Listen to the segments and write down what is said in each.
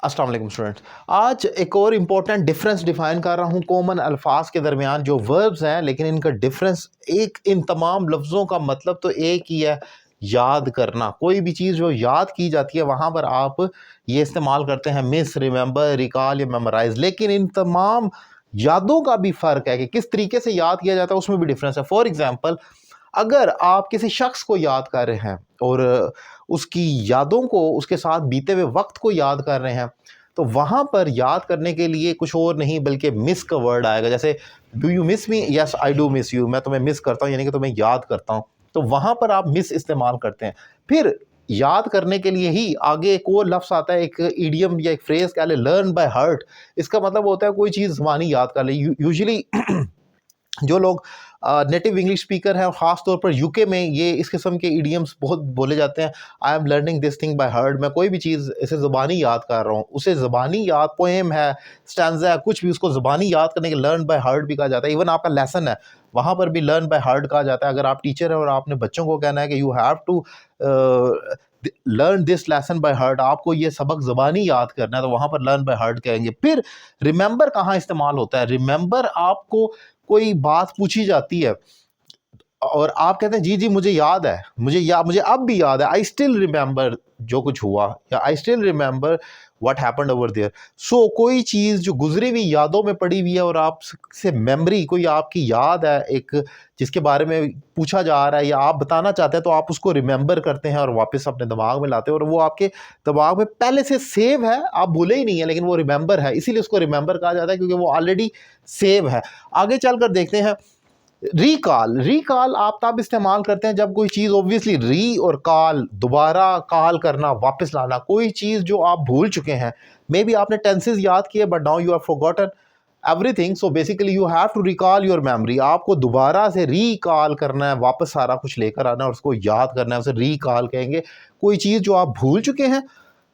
अस्सलाम वालेकुम स्टूडेंट्स। आज एक और इम्पोर्टेंट डिफरेंस डिफाइन कर रहा हूँ कॉमन अल्फाज के दरमियान जो वर्ब्स हैं, लेकिन इनका डिफरेंस एक, इन तमाम लफ्ज़ों का मतलब तो एक ही है, याद करना। कोई भी चीज़ जो याद की जाती है वहाँ पर आप ये इस्तेमाल करते हैं मिस, रिमेंबर, रिकॉल या मेमोराइज। लेकिन इन तमाम यादों का भी फ़र्क है कि किस तरीके से याद किया जाता है, उसमें भी डिफरेंस है। फॉर एग्ज़ाम्पल, अगर आप किसी शख्स को याद कर रहे हैं और उसकी यादों को, उसके साथ बीते हुए वक्त को याद कर रहे हैं, तो वहाँ पर याद करने के लिए कुछ और नहीं बल्कि मिस का वर्ड आएगा। जैसे do you miss me, yes I do miss you, मैं तुम्हें मिस करता हूँ, यानी कि तुम्हें याद करता हूँ। तो वहाँ पर आप मिस इस्तेमाल करते हैं। फिर याद करने के लिए ही आगे एक और लफ्ज़ आता है, एक ईडियम या एक फ्रेज कह ले, लर्न बाय हार्ट। इसका मतलब होता है कोई चीज़ ज़बानी याद कर ले। यूजुअली जो लोग नेटिव इंग्लिश स्पीकर हैं, और ख़ास तौर पर यूके में ये इस किस्म के इडियम्स बहुत बोले जाते हैं। I am learning this thing by heart. मैं कोई भी चीज़ इसे ज़बानी याद कर रहा हूँ, उसे ज़बानी याद, पोएम है, स्टैंज़ा है, कुछ भी उसको ज़बानी याद करने के लर्न बाय हार्ट भी कहा जाता है। इवन आपका लेसन है, वहाँ पर भी लर्न बाय हार्ट कहा जाता है। अगर आप टीचर हैं और आपने बच्चों को कहना है कि you have to learn this lesson by heart, आपको ये सबक ज़बानी याद करना है, तो वहाँ पर लर्न बाय हार्ट कहेंगे। फिर रिमेंबर कहाँ इस्तेमाल होता है? रिमेंबर आपको कोई बात पूछी जाती है और आप कहते हैं जी जी मुझे याद है, मुझे अब भी याद है, आई स्टिल रिमेंबर जो कुछ हुआ, या I still remember what happened over there. So कोई चीज़ जो गुजरी हुई यादों में पड़ी हुई है और आपसे मेमोरी, कोई आपकी याद है एक, जिसके बारे में पूछा जा रहा है या आप बताना चाहते हैं, तो आप उसको रिमेंबर करते हैं और वापस अपने दिमाग में लाते हैं, और वो आपके दिमाग में पहले से सेव है, आप भूले ही नहीं है, लेकिन वो रिमेंबर है, इसीलिए उसको रिमेंबर कहा जाता है क्योंकि वो ऑलरेडी सेव है। आगे चलकर देखते हैं रिकॉल। रिकॉल आप तब इस्तेमाल करते हैं जब कोई चीज़, ऑब्वियसली री और कॉल, दोबारा कॉल करना, वापस लाना, कोई चीज़ जो आप भूल चुके हैं। मे बी आपने टेंसेज याद किए but now you have forgotten everything, so basically you have to recall your memory. आपको दोबारा से रिकॉल करना है, वापस सारा कुछ लेकर आना है और उसको याद करना है, उसे रिकॉल कहेंगे। कोई चीज़ जो आप भूल चुके हैं,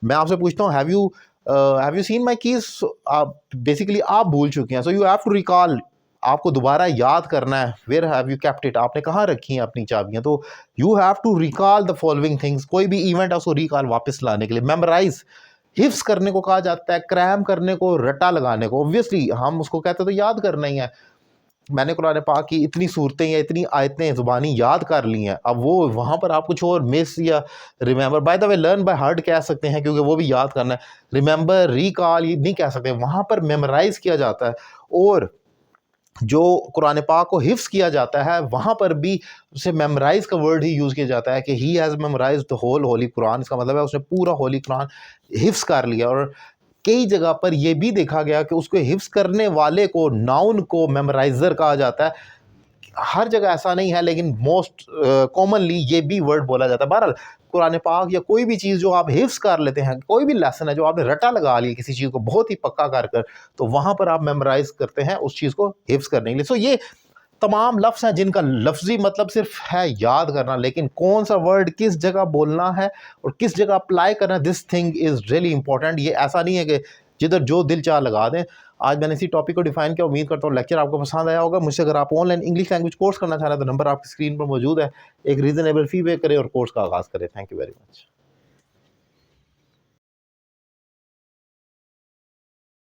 मैं आपसे पूछता हूँ have you seen my keys, आप बेसिकली आप भूल चुके हैं, so you have to recall, आपको दोबारा याद करना है। Where have you kept it, आपने कहाँ रखी हैं अपनी चाबियाँ, तो you have to recall the following things. कोई भी इवेंट है उसको रिकॉल, वापस लाने के लिए। मेमोराइज हिफ्स करने को कहा जाता है, क्रैम करने को, रट्टा लगाने को। ऑब्वियसली हम उसको कहते हैं तो याद करना ही है। मैंने कुरान पाक की इतनी सूरतें या इतनी आयतें ज़ुबानी याद कर ली हैं, अब वो वहाँ पर आप कुछ और मिस या remember, by the way learn by heart कह सकते हैं क्योंकि वो भी याद करना है। रिमेंबर, रिकॉल ये नहीं कह सकते, वहाँ पर मेमोराइज किया जाता है। और जो कुरान पाक को हिफ्स किया जाता है वहाँ पर भी उसे मेमोराइज का वर्ड ही यूज़ किया जाता है कि he has memorize the whole holy Quran. इसका मतलब है उसने पूरा होली कुरान हिफ्स कर लिया। और कई जगह पर यह भी देखा गया कि उसको हिफ्स करने वाले को, नाउन को, मेमोराइजर कहा जाता है। हर जगह ऐसा नहीं है, लेकिन मोस्ट कॉमनली ये भी वर्ड बोला जाता है। बहरहाल कुरान पाक या कोई भी चीज़ जो आप हिफ्स कर लेते हैं, कोई भी लेसन है जो आपने रटा लगा लिया किसी चीज़ को बहुत ही पक्का कर कर, तो वहाँ पर आप मेमोराइज करते हैं उस चीज़ को हिफ्स करने के लिए। सो ये तमाम लफ्ज़ हैं जिनका लफ्ज़ी मतलब सिर्फ है याद करना, लेकिन कौन सा वर्ड किस जगह बोलना है और किस जगह अप्लाई करना, this thing is really important. ये ऐसा नहीं है कि जिधर जो दिल चाह लगा दें। आज मैंने इसी टॉपिक को डिफाइन किया, उम्मीद करता हूँ लेक्चर आपको पसंद आया होगा। मुझसे अगर आप ऑनलाइन इंग्लिश लैंग्वेज कोर्स करना चाह रहे हैं तो नंबर आपकी स्क्रीन पर मौजूद है। एक रीज़नेबल फ़ी पे करें और कोर्स का आगाज़ करें। Thank you very much.